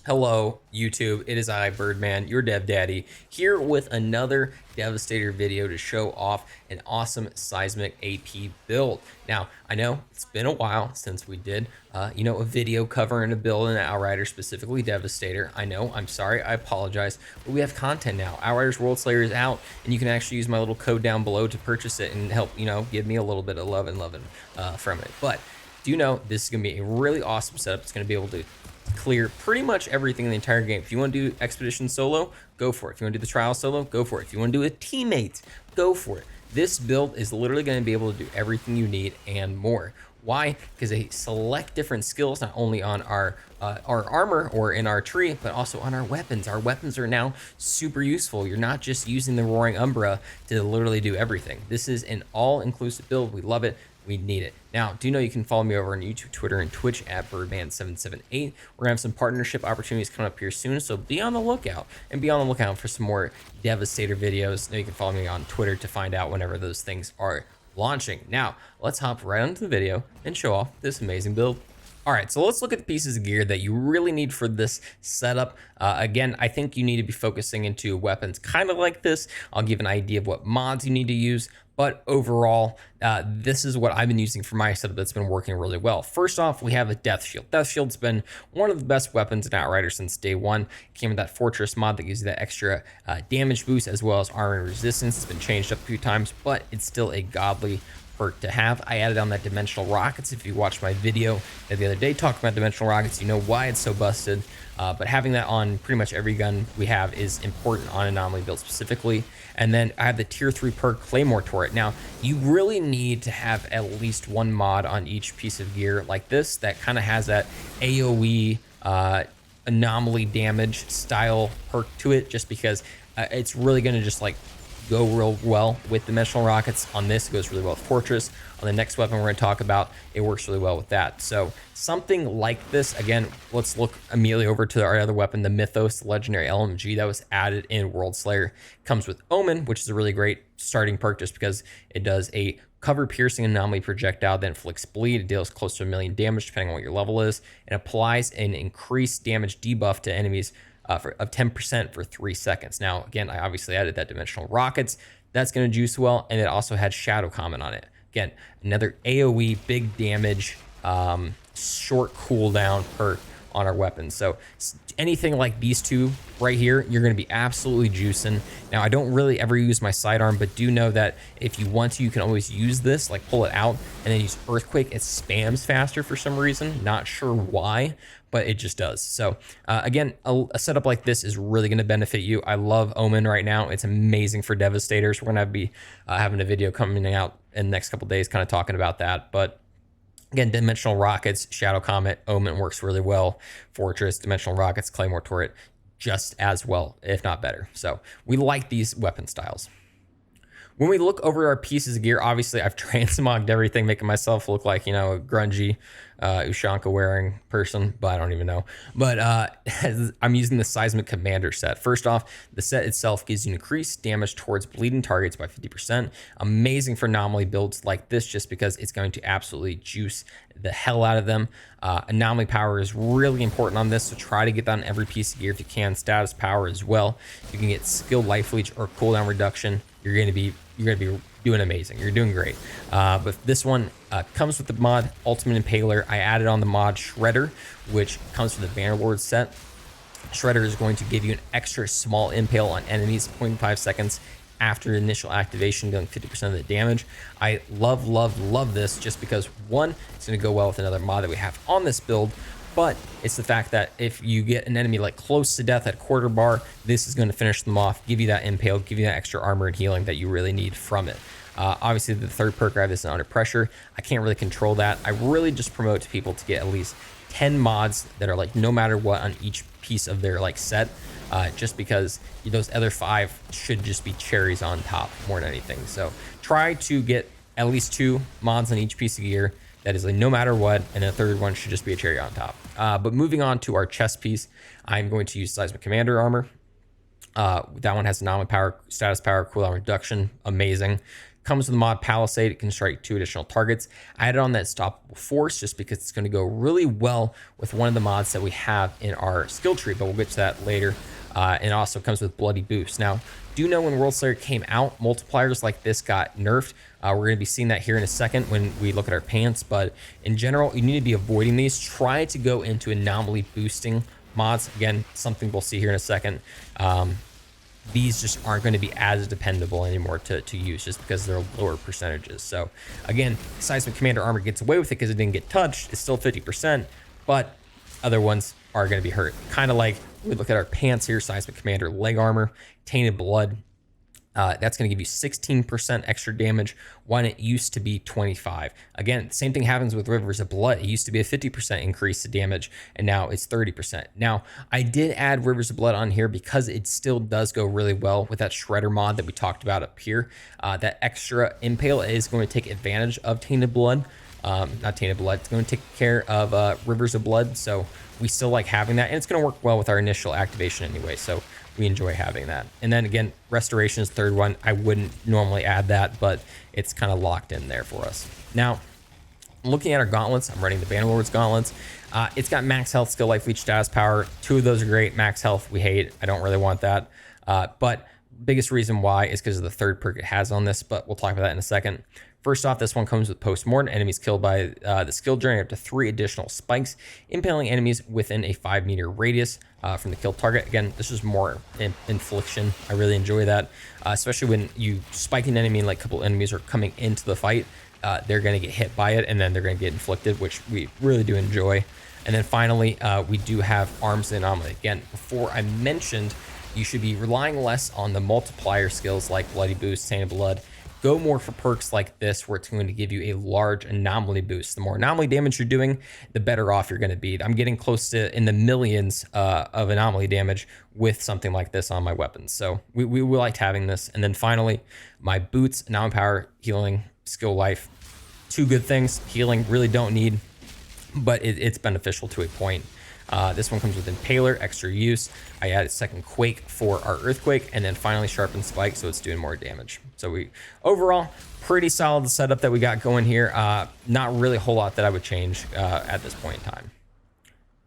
Hello, YouTube. It is I, Byrdman, your dev daddy, here with another Devastator video to show off an awesome seismic AP build. Now, I know it's been a while since we did, a video covering a build in Outriders, specifically Devastator. I know, I'm sorry, I apologize, but we have content now. Outriders Worldslayer is out, and you can actually use my little code down below to purchase it and help, give me a little bit of love from it. But do know this is going to be a really awesome setup. It's going to be able to clear pretty much everything in the entire game. If you want to do expedition solo, go for it. If you want to do the trial solo, go for it. If you want to do a teammate, go for it. This build is literally going to be able to do everything you need and more. Why? Because they select different skills, not only on our armor or in our tree, but also on our weapons. Our weapons are now super useful. You're not just using the Roaring Umbra to literally do everything. This is an all-inclusive build. We love it. We need it. Now, do know you can follow me over on YouTube, Twitter, and Twitch at Byrdman778. We're gonna have some partnership opportunities coming up here soon, so be on the lookout and be on the lookout for some more Devastator videos. Now you can follow me on Twitter to find out whenever those things are launching. Now, let's hop right onto the video and show off this amazing build. All right, so let's look at the pieces of gear that you really need for this setup. Again, I think you need to be focusing into weapons kind of like this. I'll give an idea of what mods you need to use, but overall, this is what I've been using for my setup that's been working really well. First off, we have a Death Shield. Death Shield's been one of the best weapons in Outriders since day one. It came with that Fortress mod that gives you that extra damage boost as well as armor resistance. It's been changed up a few times, but it's still a godly perk to have. I added on that dimensional rockets. If you watched my video the other day talking about dimensional rockets, you know why it's so busted. But having that on pretty much every gun we have is important on anomaly build specifically. And then I have the tier 3 perk Claymore Turret. Now, you really need to have at least one mod on each piece of gear like this that kind of has that AoE anomaly damage style perk to it, just because it's really going to just like go real well with dimensional rockets. On this, it goes really well with Fortress. On the next weapon we're going to talk about, it works really well with that. So something like this, again, let's look immediately over to our other weapon, the Mythos, the legendary LMG that was added in Worldslayer. Comes with Omen, which is a really great starting perk just because it does a cover piercing anomaly projectile that inflicts bleed. It deals close to 1 million damage depending on what your level is, and applies an increased damage debuff to enemies of 10% for 3 seconds. Now, again, I obviously added that dimensional rockets. That's going to juice well, and it also had Shadow Comment on it. Again, another AoE, big damage, short cooldown perk on our weapons. So anything like these two right here, you're going to be absolutely juicing. Now, I don't really ever use my sidearm, but do know that if you want to, you can always use this, like pull it out and then use Earthquake. It spams faster for some reason. Not sure why, but it just does. So again, a setup like this is really going to benefit you. I love Omen right now. It's amazing for Devastators. We're going to be having a video coming out in the next couple days kind of talking about that. But again, dimensional rockets, Shadow Comet, Omen works really well. Fortress, dimensional rockets, Claymore Turret, just as well, if not better. So we like these weapon styles. When we look over our pieces of gear, obviously I've transmogged everything, making myself look like, a grungy Ushanka wearing person, but I don't even know. But I'm using the Seismic Commander set. First off, the set itself gives you increased damage towards bleeding targets by 50%. Amazing for anomaly builds like this, just because it's going to absolutely juice the hell out of them. Anomaly power is really important on this, so try to get that on every piece of gear if you can. Status power as well. You can get skilled life leech or cooldown reduction. You're going to be doing amazing. You're doing great. But this one comes with the mod Ultimate Impaler. I added on the mod Shredder, which comes with the Bannerlord set. Shredder is going to give you an extra small impale on enemies 0.5 seconds after initial activation, dealing 50% of the damage. I love this just because, one, it's going to go well with another mod that we have on this build, but it's the fact that if you get an enemy like close to death at quarter bar, this is going to finish them off, give you that impale, give you that extra armor and healing that you really need from it. Obviously, the third perk I have is Under Pressure. I can't really control that. I really just promote to people to get at least 10 mods that are like no matter what on each piece of their like set, just because those other 5 should just be cherries on top more than anything. So try to get at least 2 mods on each piece of gear. That is like no matter what, and a third one should just be a cherry on top. But moving on to our chest piece, I'm going to use Seismic Commander armor. That one has anomaly power, status power, cooldown reduction, amazing. Comes with the mod Palisade. It can strike 2 additional targets. I added on that stoppable force just because it's going to go really well with one of the mods that we have in our skill tree, but we'll get to that later. And also comes with bloody boost. Now, do know when Worldslayer came out, multipliers like this got nerfed. We're going to be seeing that here in a second when we look at our pants, but in general, you need to be avoiding these. Try to go into anomaly boosting mods. Again, something we'll see here in a second. These just aren't going to be as dependable anymore to use just because they're lower percentages. So again, Seismic Commander armor gets away with it because it didn't get touched. It's still 50%, but other ones are going to be hurt. Kind of like we look at our pants here, Seismic Commander leg armor, Tainted Blood. That's going to give you 16% extra damage when it used to be 25. Again, same thing happens with Rivers of Blood. It used to be a 50% increase to damage, and now it's 30%. Now, I did add Rivers of Blood on here because it still does go really well with that Shredder mod that we talked about up here. That extra Impale is going to take advantage of Tainted Blood. Not Tainted Blood. It's going to take care of Rivers of Blood, so we still like having that, and it's going to work well with our initial activation anyway, so we enjoy having that. And then again, Restoration is third one. I wouldn't normally add that, but it's kind of locked in there for us. Now, looking at our gauntlets, I'm running the Bannerlord's gauntlets. It's got max health, skill, life, leech, status power. 2 of those are great. Max health, we hate. I don't really want that. But biggest reason why is because of the third perk it has on this, but we'll talk about that in a second. First off, this one comes with Postmortem. Enemies killed by the skill journey up to 3 additional spikes, impaling enemies within a 5-meter radius from the kill target. Again, this is more infliction. I really enjoy that, especially when you spike an enemy and like a couple enemies are coming into the fight. They're going to get hit by it, and then they're going to get inflicted, which we really do enjoy. And then finally, we do have Arms Anomaly. Again, before I mentioned, you should be relying less on the multiplier skills like Bloody Boost, Tainted Blood. Go more for perks like this where it's going to give you a large anomaly boost. The more anomaly damage you're doing, the better off you're going to be. I'm getting close to in the millions of anomaly damage with something like this on my weapons. So we liked having this. And then finally, my boots, anomaly power, healing, skill, life. 2 good things. Healing really don't need, but it's beneficial to a point. This one comes with Impaler, extra use. I added second Quake for our Earthquake, and then finally Sharpened Spike, so it's doing more damage. So we overall pretty solid setup that we got going here. Not really a whole lot that I would change at this point in time.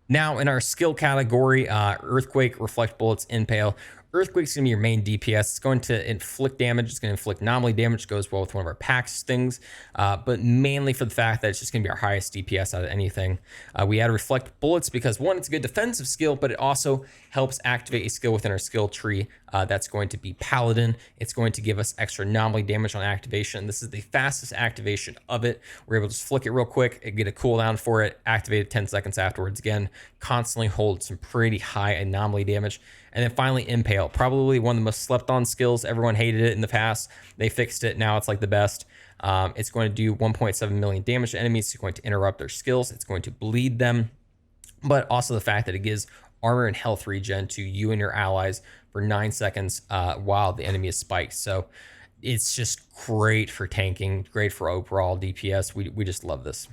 Now in our skill category, Earthquake, Reflect Bullets, Impale. Earthquake's gonna be your main DPS. It's going to inflict damage. It's gonna inflict anomaly damage. Goes well with one of our packs things, but mainly for the fact that it's just gonna be our highest DPS out of anything. We add Reflect Bullets because one, it's a good defensive skill, but it also helps activate a skill within our skill tree. That's going to be Paladin. It's going to give us extra anomaly damage on activation. This is the fastest activation of it. We're able to just flick it real quick, get a cooldown for it, activate it 10 seconds afterwards. Again, constantly hold some pretty high anomaly damage. And then finally, Impale, probably one of the most slept on skills. Everyone hated it in the past. They fixed it. Now it's like the best. It's going to do 1.7 million damage to enemies. It's going to interrupt their skills. It's going to bleed them. But also the fact that it gives armor and health regen to you and your allies for 9 seconds while the enemy is spiked. So it's just great for tanking, great for overall DPS. We just love this.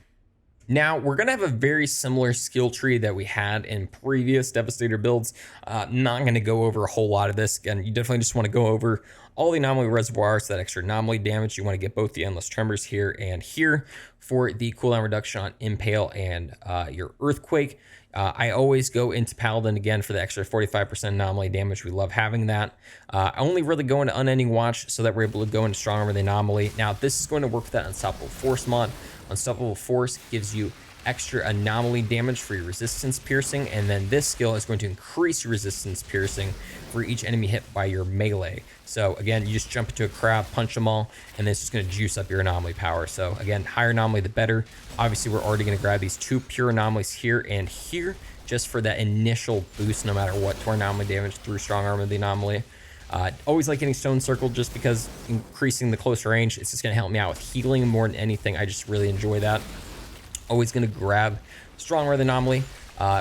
Now, we're going to have a very similar skill tree that we had in previous Devastator builds. Not going to go over a whole lot of this. Again, you definitely just want to go over all the anomaly reservoirs, that extra anomaly damage. You want to get both the Endless Tremors here and here for the cooldown reduction on Impale and your Earthquake. I always go into Paladin again for the extra 45% anomaly damage. We love having that. I only really go into Unending Watch so that we're able to go into Strong Armor the Anomaly. Now, this is going to work with that Unstoppable Force mod. Unstoppable Force gives you extra anomaly damage for your resistance piercing, and then this skill is going to increase your resistance piercing for each enemy hit by your melee. So again, you just jump into a crowd, punch them all, and then it's just going to juice up your anomaly power. So again, higher anomaly the better. Obviously, we're already going to grab these 2 pure anomalies here and here just for that initial boost no matter what to our anomaly damage through Strong Armor the Anomaly. Always like getting Stone Circle just because increasing the close range, it's just going to help me out with healing more than anything. I just really enjoy that. Always going to grab Strong Armor the Anomaly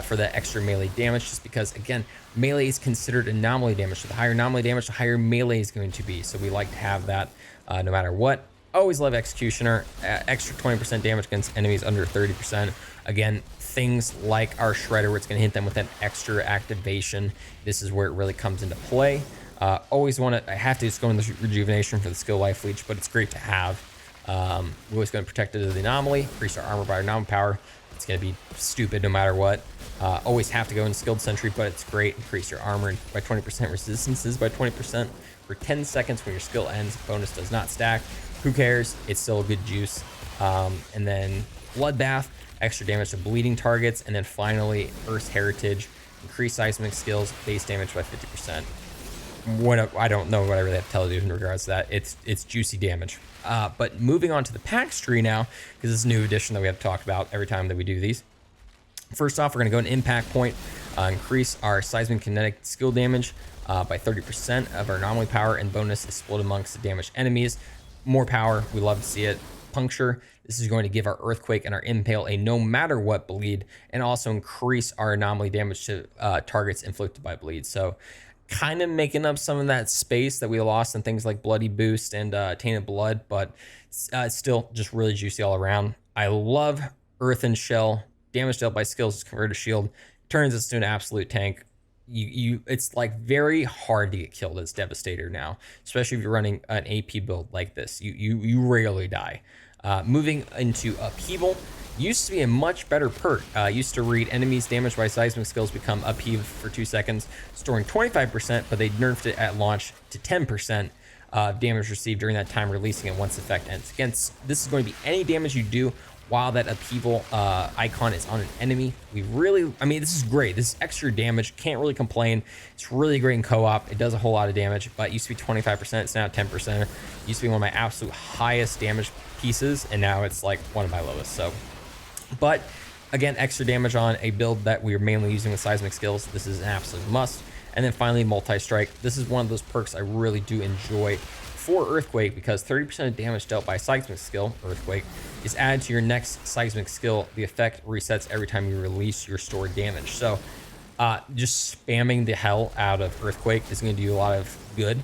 for that extra melee damage just because, again, melee is considered anomaly damage. So the higher anomaly damage, the higher melee is going to be. So we like to have that no matter what. Always love Executioner. Extra 20% damage against enemies under 30%. Again, things like our Shredder where it's going to hit them with an extra activation. This is where it really comes into play. Always want to, I have to just go in the rejuvenation for the skill life leech, but it's great to have. We're always going to protect it to the anomaly, increase our armor by our anomaly power. It's going to be stupid no matter what. Always have to go in skilled sentry, but it's great. Increase your armor by 20%, resistances by 20% for 10 seconds when your skill ends. Bonus does not stack. Who cares? It's still a good juice. And then bloodbath, extra damage to bleeding targets, and then finally Earth's Heritage, increase seismic skills, base damage by 50%. I don't know what I really have to tell you in regards to that. It's juicy damage. But moving on to the packs tree now, because this is a new addition that we have to talk about every time that we do these. First off, we're going to go an impact point, increase our seismic kinetic skill damage by 30% of our anomaly power, and bonus is split amongst the damaged enemies. More power, we love to see it. Puncture, this is going to give our earthquake and our impale a no matter what bleed, and also increase our anomaly damage to targets inflicted by bleed. So kind of making up some of that space that we lost in things like bloody boost and tainted blood, but still just really juicy all around. I love earthen shell. Damage dealt by skills is converted to shield, turns us to an absolute tank. It's like very hard to get killed as Devastator now, especially if you're running an AP build like this. You rarely die. Moving into Upheaval, used to be a much better perk. Used to read enemies damaged by seismic skills become upheaved for 2 seconds, storing 25%, but they nerfed it at launch to 10% damage received during that time, releasing it once effect ends. Again, this is going to be any damage you do while that upheaval icon is on an enemy. This is great. This is extra damage. Can't really complain. It's really great in co-op. It does a whole lot of damage, but it used to be 25%. It's now 10%. It used to be one of my absolute highest damage pieces, and now it's like one of my lowest. So, but again, extra damage on a build that we are mainly using with seismic skills. This is an absolute must. And then finally, multi-strike. This is one of those perks I really do enjoy for Earthquake, because 30% of damage dealt by seismic skill, Earthquake, is added to your next seismic skill. The effect resets every time you release your stored damage. So just spamming the hell out of Earthquake is going to do a lot of good.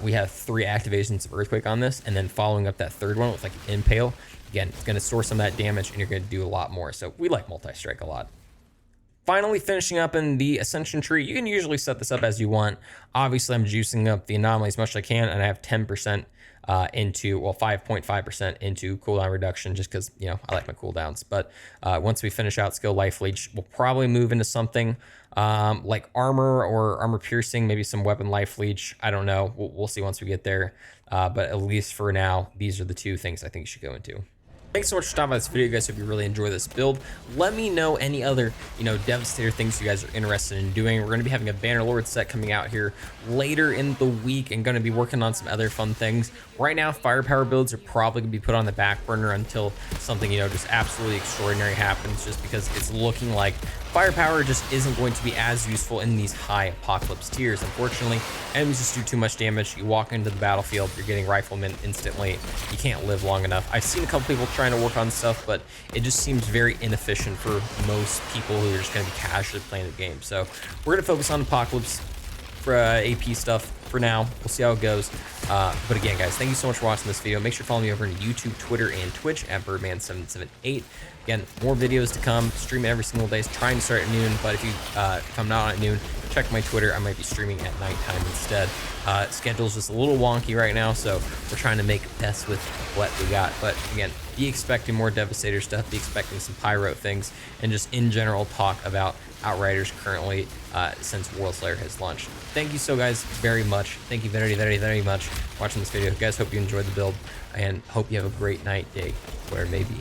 We have 3 activations of Earthquake on this, and then following up that third one with like Impale. Again, it's going to store some of that damage, and you're going to do a lot more. So we like multi-strike a lot. Finally, finishing up in the Ascension tree, you can usually set this up as you want. Obviously, I'm juicing up the anomaly as much as I can, and I have 10% into, well, 5.5% into cooldown reduction, just because, you know, I like my cooldowns. But once we finish out skill life leech, we'll probably move into something like armor or armor piercing, maybe some weapon life leech. I don't know. We'll see once we get there. But at least for now, these are the 2 things I think you should go into. Thanks so much for stopping by this video, guys. Hope you really enjoy this build. Let me know any other, Devastator things you guys are interested in doing. We're going to be having a Bannerlord set coming out here later in the week, and going to be working on some other fun things. Right now, firepower builds are probably going to be put on the back burner until something, just absolutely extraordinary happens, just because it's looking like firepower just isn't going to be as useful in these high apocalypse tiers. Unfortunately, enemies just do too much damage. You walk into the battlefield, you're getting riflemen instantly. You can't live long enough. I've seen a couple people trying to work on stuff, but it just seems very inefficient for most people who are just going to be casually playing the game. So we're going to focus on apocalypse for AP stuff for now. We'll see how it goes. But again, guys, thank you so much for watching this video. Make sure to follow me over on YouTube, Twitter, and Twitch at Byrdman778. Again, more videos to come. Stream every single day. Trying to start at noon, but if I'm not on at noon, check my Twitter. I might be streaming at nighttime instead. Schedule's just a little wonky right now, so we're trying to make best with what we got. But again, be expecting more Devastator stuff. Be expecting some Pyro things, and just in general talk about Outriders currently since Worldslayer has launched. Thank you so guys very much. Thank you very, very, very much for watching this video. Guys, hope you enjoyed the build, and hope you have a great night, day, where it may be.